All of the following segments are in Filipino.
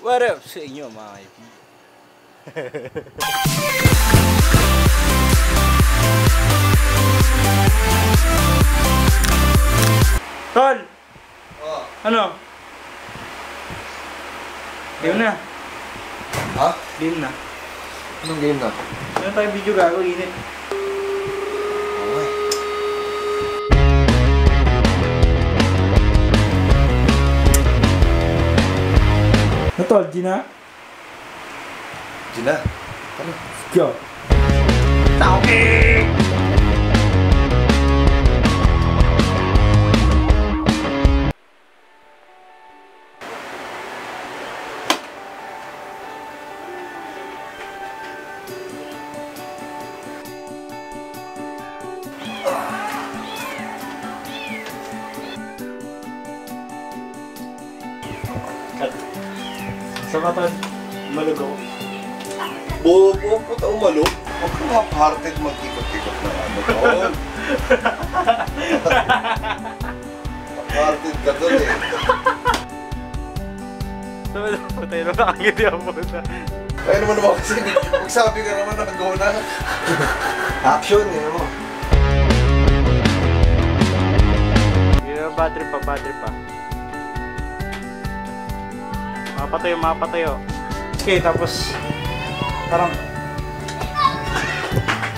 What up sa inyo mga kaibigan? Tol! Oh. Ano? Game na. Ha? Game na. Anong game na? Ano tayo video gago? Init. Okay. Tol, Gina? Gina? Tara. Go! Okay! Sa mata, malugaw. Bobo, puta umalo. Huwag ka makaparted mag-ikot-ikot na ano doon. Parted ka doon eh. Sabi na, patay na nakangiti ang puta. Kaya naman kasi, magsabi ka naman na go na. Action eh mo. Battery pa. Mapatayo. Okay, tapos parang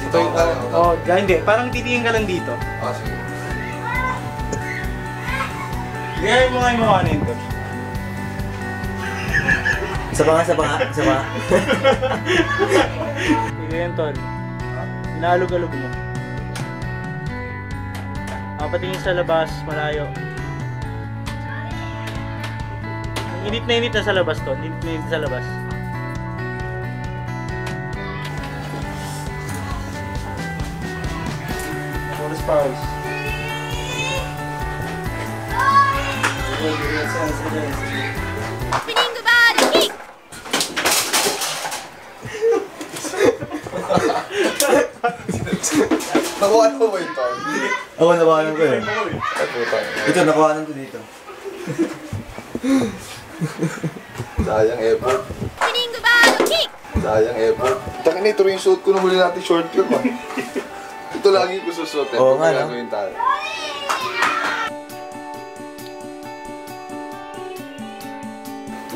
Ito yung ano. hindi. Parang titingin ka lang dito. Ah, sige. Gaya mo nga yung mukha nito. Isa pa nga. Sige yan, Tol. Inaalog-alog mo. Patingin sa labas, malayo. Init na sa labas, Tol. Init na sa labas. Oras pause. Opening body kick! Nakuha mo ba ito? Ako, nakuhanan ko eh. Ay puta. Ito, nakuhanan ko dito. Sayang effort. Opening body kick! Sayang effort. Taka na ito rin yung suot ko nung huli natin short film ah. Ito lagi ko susuot eh. Oo nga, no? Gagawin tayo.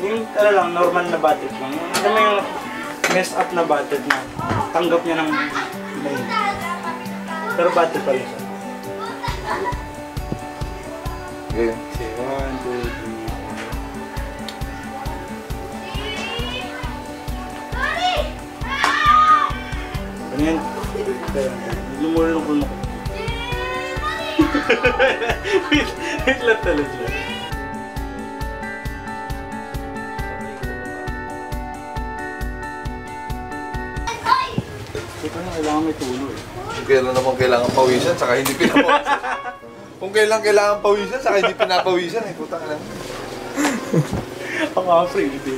Yung lang, normal na budget lang. Alam mo yung mess up na budget na tanggap niya ng main. Pero budget pala siya. Okay. Okay, 1, 2, 3. Ano yan? Lumulong ko na ko. Wait lang talaga. Ito na kailangan may tulo eh. Kung kailan naman kailangan pawisan, saka hindi pinapawisan. Kung kailan kailangan pawisan, saka hindi pinapawisan eh. Puta ka lang. Ang afre, hindi.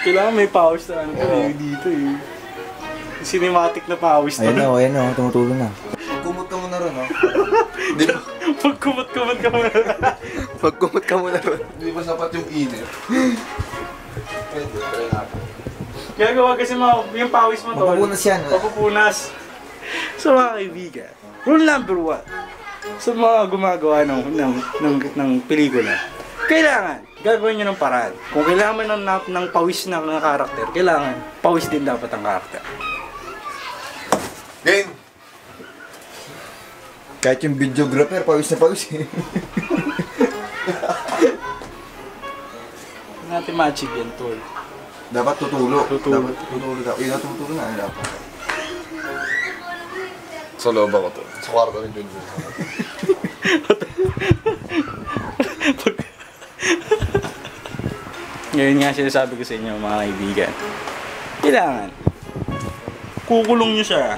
Kailangan may pawis na ano dito eh. Cinematic na pawis na. Ayan na, tumutulong na. Kumot ka muna ron, no? Di ba? Pagkumot-kumot ka muna. Pagkumot ka muna ron. Di ba sapat yung init? Pwede, try natin. Gagawa kasi yung pawis mo to. Mapupunas yan. Mapupunas. Sa mga kaibigan. Rule number 1. Sa mga gumagawa ng pelikula. Kailangan gagawin nyo ng paraan. Kung kailangan mo ng pawis na karakter, kailangan pawis din dapat ang karakter. Game! Kahit yung videographer, pawis na pawis eh. Hindi natin ma-achieve yan, Tol. Dapat tutulo. Tutulo. Dapat tutulo. Yung natutulo na, dapat. Sa loob ako to. Sa kwarto rin yun. Ngayon nga sinasabi ko sa inyo mga kaibigan. Kailangan kukulong nyo siya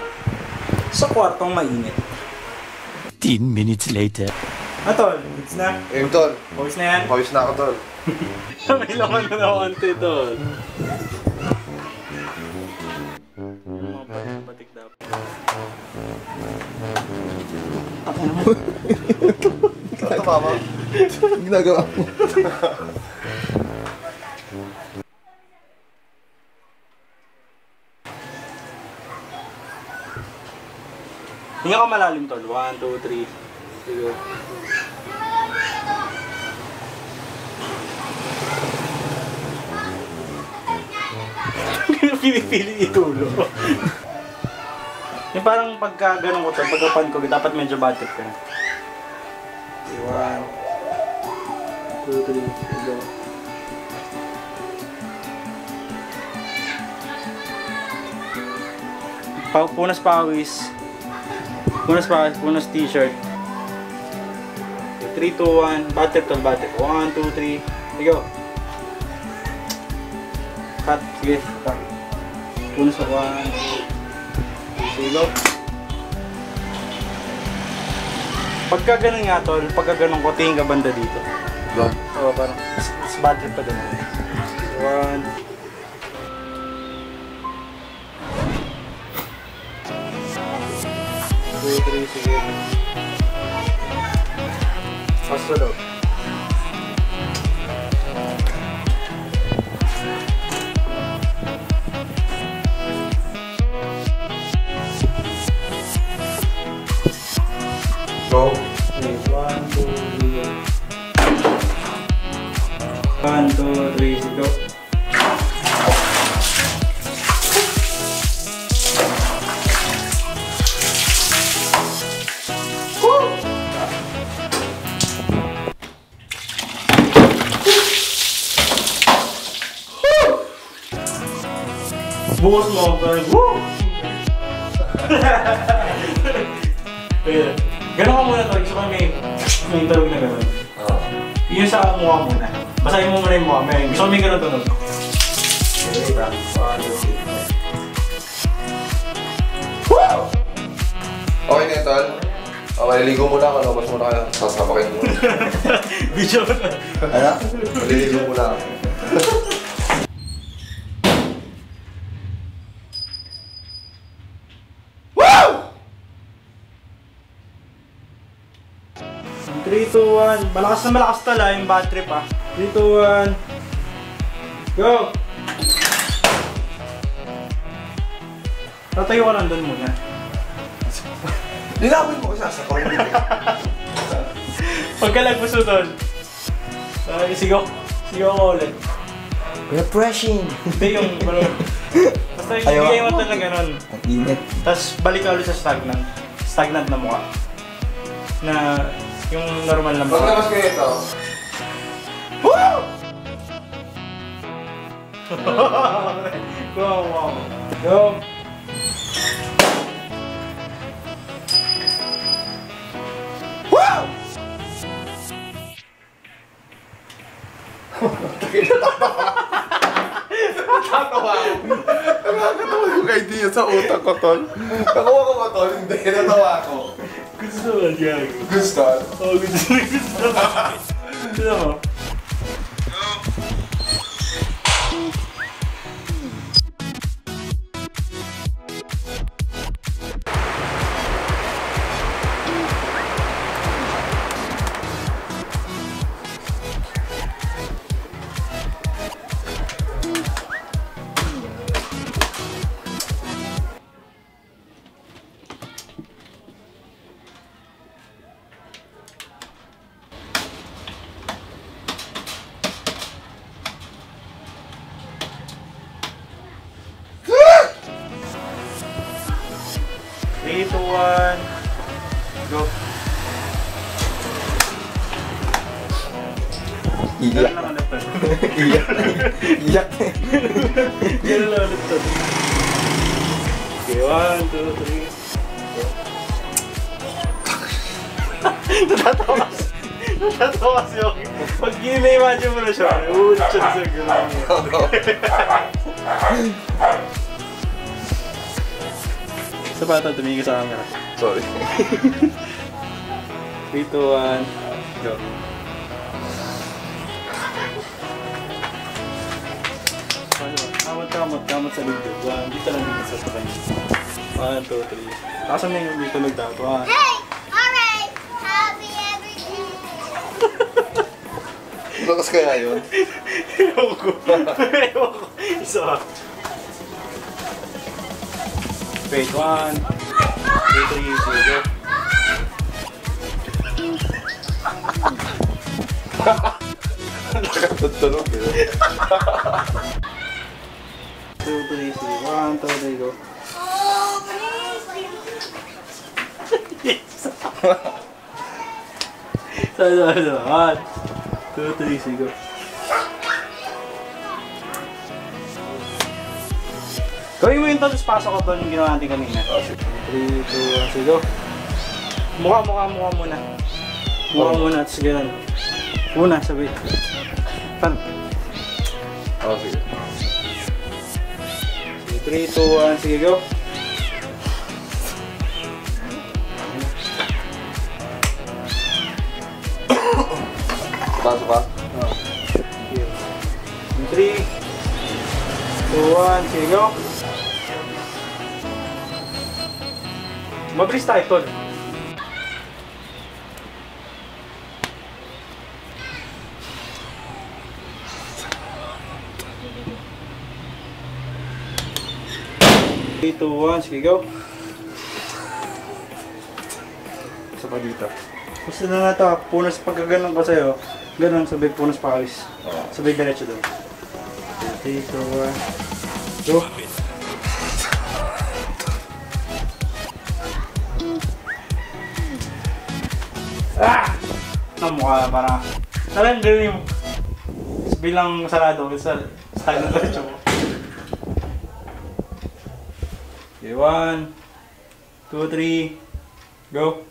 sa kwartong mainit. 10 minutes later. Tol, it's na. Tol. Pawis na yan. Pawis na ako, Tol. May laman na nakonti, Tol. Mga batik dapat. Ito, mama. Ginagawa mo. Hinga ka malalim, tol. 1, 2, 3. Sige. Pinipili itulo. Yung parang pagka ganun ko to, pagkapan ko, dapat medyo batik ka. 1, 2, 3, go. Punas pawis. Punas t-shirt. 3, 2, 1, batik tol, batik. 1, 2, 3, go. Cut, sige, cut. Punas na 1, 2, sige, go. Pagka ganun nga tol, pagka ganun ko, tingin ka banda dito. Doon. Oo, parang mas bad trip pa din. 1, 2, 3, sige. Pasto daw. Go. 1, 2, 3. 1, 2, 3, sige, go. Bukas mo, parang woo! Ganon ka muna to, gusto ko may tulog na ganon. Yun sa mukha muna. Basahin mo muna yung mukha, gusto ko may ganon tunog. Okay na tol. Maliligo muna ako, labas muna kayo. Sasapakin mo. Video na. Ano? Maliligo muna ako. Wow! 3, 2, 1. Malakas na malakas tala yung bad trip ah. 3, 2, 1. Go! Tatayo ka lang doon muna. Linawin mo kasi sa corner. Pagkalagpos mo doon. Sigaw. Sigaw ko ulit. Refreshing! Hindi yung basta yung bigay mo ito na gano'n. Ang init. Tapos balik ka ulit sa stagnant. Stagnant na mukha. Na yung normal na mukha. Paglabas kayo ito. Woo! Go, wow. Go. Woo! Nakakatawa yung idea sa utak ko, tol. Nakuha ko ba, tol? Hindi, natawa ko. Gusto mo yan. Gusto? Oo, gusto mo. Gusto mo. Three, 2, 1, go. Iyak. Ganun lang ulit to. Iyak na. Iyak na. Ganun lang ulit to. Okay, 1, 2, 3. Natatawa kasi. Natatawa si Yoki. Pag gina-imagine mo na siya, ulit siya sa gano'n. Sa bata, tumingin ka sa camera. Sorry. 3, 2, 1, go. Kamot sa ligid. 1, dito lang dito sa takan. 1, 2, 3. Nakasan na yung dito nagdato. 1. Hey! Alright! Happy everything! Malakas kaya yun? Ewan ko. Ewan ko. Isa. Wait, 1, 2, 3, sige. Nakatutulog eh. 2, 3, sige. 1, 2, 3, go. Sorry. 1, 2, 3, sige, go. Gawin mo yung tapos pasok ko doon yung ginawa natin kanina. 3, 2, 1, sige, go. Mukha muna. Mukha muna, tapos gano'n. Una, sabi. Pan. Oh, sige. 3, 2, 1, sige, go. Pasok ka? 3, 2, 1, sige, go. Mabilis tayo, tol. Three, 2, 1, sige, go. Isa pa dito. Gusto na nga ito, punas pagkaganon ko sa'yo. Ganon, sabay punas pa alis. Sabay diretso doon. 3, 2, 1, go. Ah! Ang mukha parang nalandar yung bilang sarado sa style ng diretso mo. Okay, 1, 2, 3, go.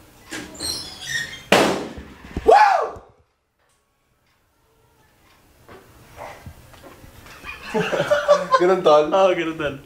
Ganun, tol? Oo, ganun.